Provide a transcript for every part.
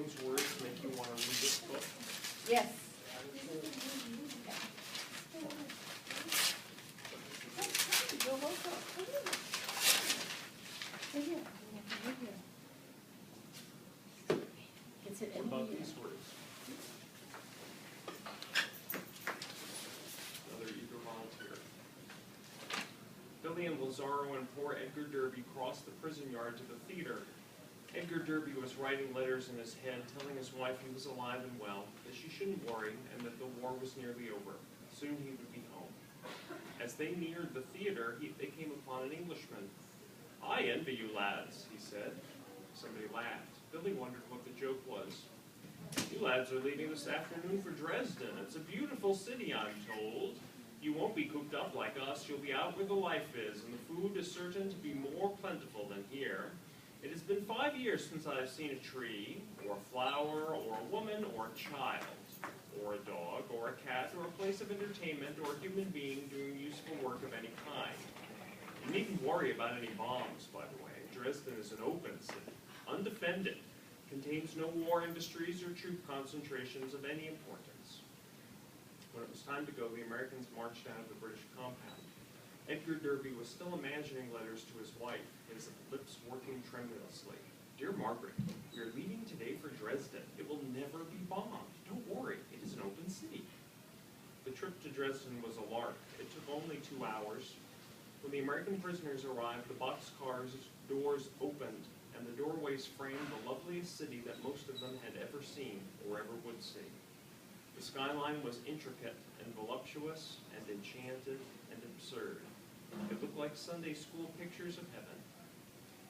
those words make you want to read this book? Yes. What about these words? Another eager volunteer. Billy and Lazaro and poor Edgar Derby crossed the prison yard to the theater. Edgar Derby was writing letters in his head, telling his wife he was alive and well, that she shouldn't worry, and that the war was nearly over. Soon he would be home. As they neared the theater, they came upon an Englishman. "I envy you, lads," he said. Somebody laughed. Billy wondered what the joke was. "You lads are leaving this afternoon for Dresden. It's a beautiful city, I'm told. You won't be cooped up like us. You'll be out where the life is, and the food is certain to be more plentiful than here. It has been 5 years since I have seen a tree, or a flower, or a woman, or a child, or a dog, or a cat, or a place of entertainment, or a human being doing useful work of any kind. You needn't worry about any bombs, by the way. Dresden is an open city, undefended, contains no war industries or troop concentrations of any importance." When it was time to go, the Americans marched out of the British compound. Edgar Derby was still imagining letters to his wife, his lips working tremulously. "Dear Margaret, we are leaving today for Dresden. It will never be bombed. Don't worry, it is an open city." The trip to Dresden was a lark. It took only 2 hours. When the American prisoners arrived, the boxcar's doors opened, and the doorways framed the loveliest city that most of them had ever seen or ever would see. The skyline was intricate and voluptuous and enchanted and absurd. It looked like Sunday school pictures of heaven.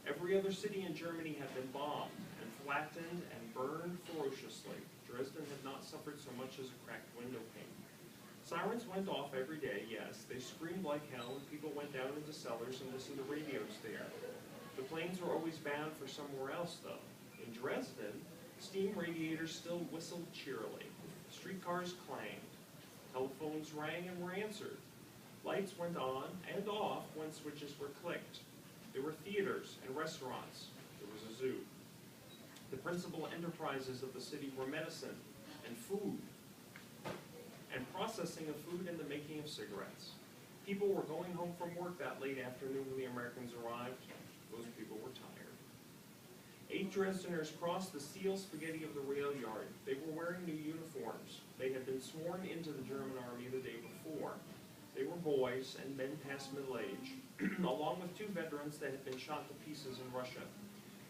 Every other city in Germany had been bombed and flattened and burned ferociously. Dresden had not suffered so much as a cracked window pane. Sirens went off every day, yes. They screamed like hell, and people went down into cellars and listened to radios there. The planes were always bound for somewhere else, though. In Dresden, steam radiators still whistled cheerily. Streetcars clanged. Telephones rang and were answered. Lights went on and off when switches were clicked. There were theaters and restaurants. There was a zoo. The principal enterprises of the city were medicine and food, and processing of food and the making of cigarettes. People were going home from work that late afternoon when the Americans arrived. Those people were tired. 8 Dresdeners crossed the steel spaghetti of the rail yard. They were wearing new uniforms. They had been sworn into the German army the day before. They were boys and men past middle age, along with 2 veterans that had been shot to pieces in Russia.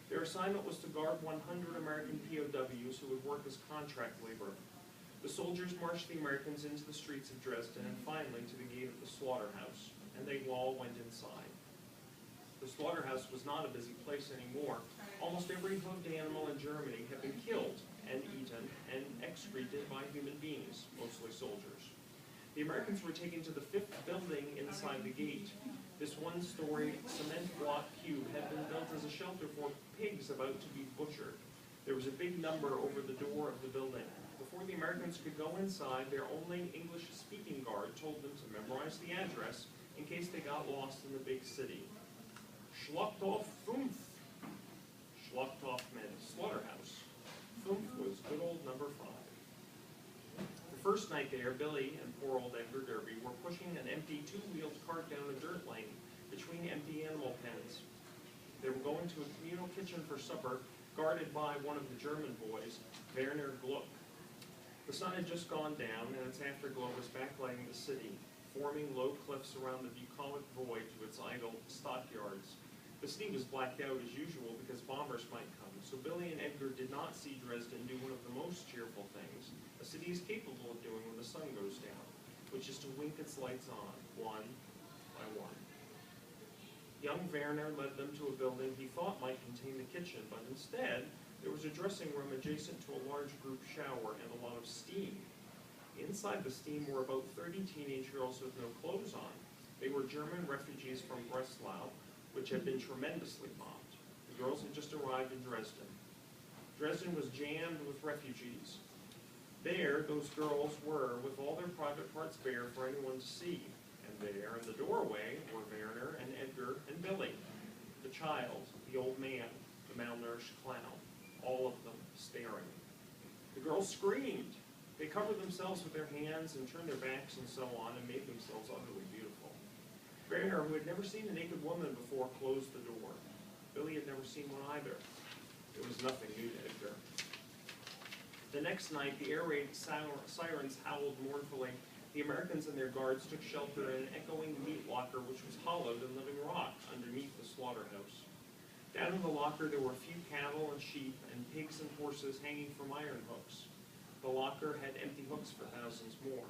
Their assignment was to guard 100 American POWs who would work as contract labor. The soldiers marched the Americans into the streets of Dresden and finally to the gate of the Slaughterhouse, and they all went inside. The Slaughterhouse was not a busy place anymore. Almost every hoofed animal in Germany had been killed and eaten and excreted by human beings, mostly soldiers. The Americans were taken to the 5th building inside the gate. This one-story cement block cube had been built as a shelter for pigs about to be butchered. There was a big number over the door of the building. Before the Americans could go inside, their only English-speaking guard told them to memorize the address in case they got lost in the big city. Schlachthof 5. Schlachthof meant slaughterhouse. 5 was good old number 5. The first night there, Billy and poor old Edgar Derby were pushing an empty 2-wheeled cart down a dirt lane between empty animal pens. They were going to a communal kitchen for supper, guarded by one of the German boys, Werner Gluck. The sun had just gone down, and its afterglow was backlighting the city, forming low cliffs around the bucolic void to its idle stockyards. The city was blacked out as usual because bombers might come, so Billy and Edgar did not see Dresden do one of the most cheerful things a city is capable of doing when the sun goes down, which is to wink its lights on, one by one. Young Werner led them to a building he thought might contain the kitchen, but instead there was a dressing room adjacent to a large group shower and a lot of steam. Inside the steam were about 30 teenage girls with no clothes on. They were German refugees from Breslau, which had been tremendously bombed. The girls had just arrived in Dresden. Dresden was jammed with refugees. There, those girls were, with all their private parts bare for anyone to see. And there, in the doorway, were Werner and Edgar and Billy, the child, the old man, the malnourished clown, all of them staring. girls screamed. They covered themselves with their hands and turned their backs and so on and made themselves utterly beautiful. Bear, who had never seen a naked woman before, closed the door. Billy had never seen one either. It was nothing new to Edgar. The next night, the air raid sirens howled mournfully. The Americans and their guards took shelter in an echoing meat locker which was hollowed in living rock underneath the slaughterhouse. Down in the locker there were a few cattle and sheep and pigs and horses hanging from iron hooks. The locker had empty hooks for thousands more.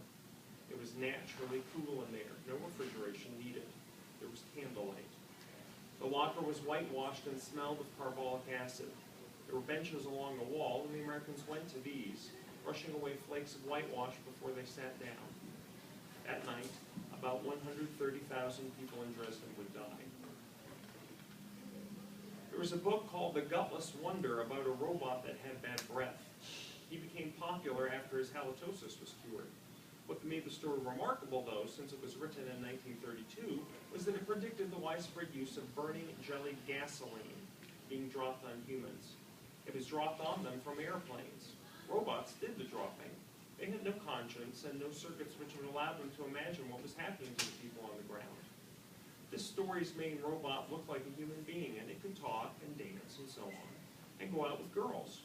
It was naturally cool in there, no refrigeration needed. There was candlelight. The locker was whitewashed and smelled of carbolic acid. There were benches along the wall, and the Americans went to these, brushing away flakes of whitewash before they sat down. That night, about 130,000 people in Dresden would die. There was a book called The Gutless Wonder about a robot that had bad breath. He became popular after his halitosis was cured. What made the story remarkable, though, since it was written in 1932, was that it predicted the widespread use of burning jelly gasoline being dropped on humans. It was dropped on them from airplanes. Robots did the dropping. They had no conscience and no circuits which would allow them to imagine what was happening to the people on the ground. This story's main robot looked like a human being, and it could talk and dance and so on, and go out with girls.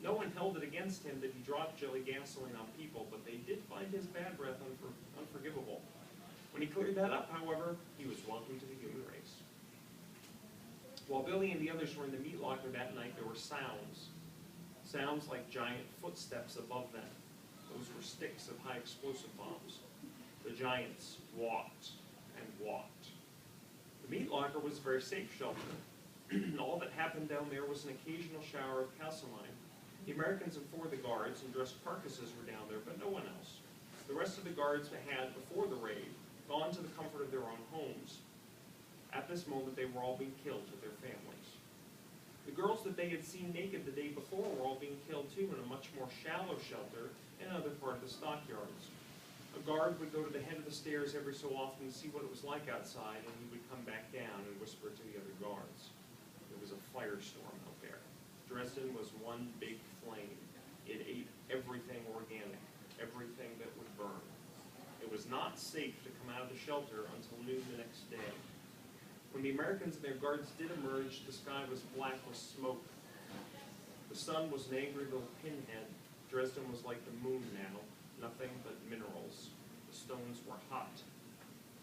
No one held it against him that he dropped jelly gasoline on people, but they did find his bad breath unforgivable. When he cleared that up, however, he was welcome to the human race. While Billy and the others were in the meat locker that night, there were sounds. Sounds like giant footsteps above them. Those were sticks of high explosive bombs. The giants walked and walked. The meat locker was a very safe shelter. All that happened down there was an occasional shower of calcimine. The Americans and 4 of the guards in dressed carcasses were down there, but no one else. The rest of the guards had, before the raid, gone to the comfort of their own homes. At this moment, they were all being killed with their families. The girls that they had seen naked the day before were all being killed too in a much more shallow shelter in another part of the stockyards. A guard would go to the head of the stairs every so often to see what it was like outside, and he would come back down and whisper to the other guards. It was a firestorm out there. Dresden was one big flame. It ate everything organic, everything that would burn. It was not safe to come out of the shelter until noon the next day. When the Americans and their guards did emerge, the sky was black with smoke. The sun was an angry little pinhead. Dresden was like the moon now, nothing but minerals. The stones were hot.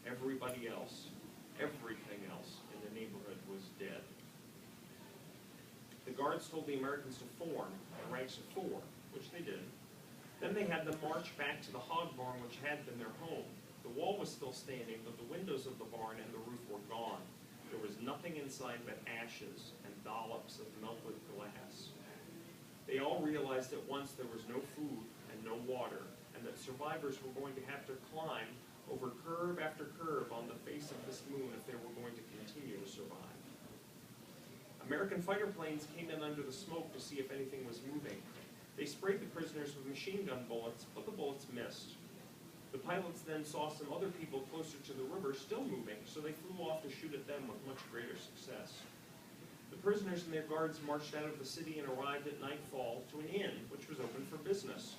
Everybody else, everything else in the neighborhood was dead. The guards told the Americans to form in ranks of 4, which they did. Then they had them march back to the hog barn, which had been their home. The wall was still standing, but the windows of the barn and the roof were gone. There was nothing inside but ashes and dollops of melted glass. They all realized at once there was no food and no water, and that survivors were going to have to climb over curve after curve on the face of this moon if they were going to continue to survive. American fighter planes came in under the smoke to see if anything was moving. They sprayed the prisoners with machine gun bullets, but the bullets missed. The pilots then saw some other people closer to the river still moving, so they flew off to shoot at them with much greater success. The prisoners and their guards marched out of the city and arrived at nightfall to an inn, which was open for business.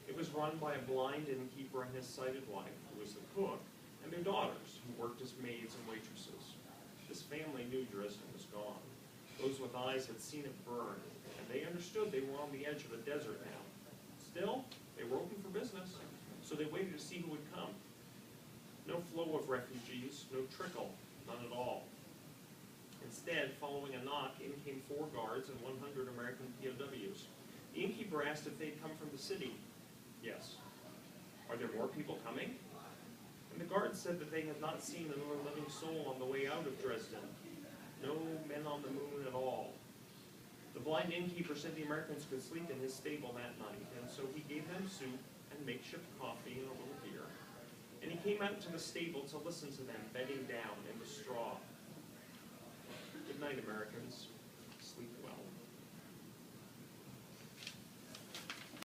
It was run by a blind innkeeper and his sighted wife, who was the cook, and their daughters, who worked as maids and waitresses. This family knew Dresden was gone. Those with eyes had seen it burn, and they understood they were on the edge of a desert now. Still, they were open for business, so they waited to see who would come. No flow of refugees, no trickle, none at all. Instead, following a knock, in came 4 guards and 100 American POWs. The innkeeper asked if they'd come from the city. Yes. Are there more people coming? And the guards said that they had not seen another living soul on the way out of Dresden. No men on the moon at all. The blind innkeeper said the Americans could sleep in his stable that night, and so he gave them soup and makeshift coffee and a little beer. And he came out to the stable to listen to them bedding down in the straw. Good night, Americans.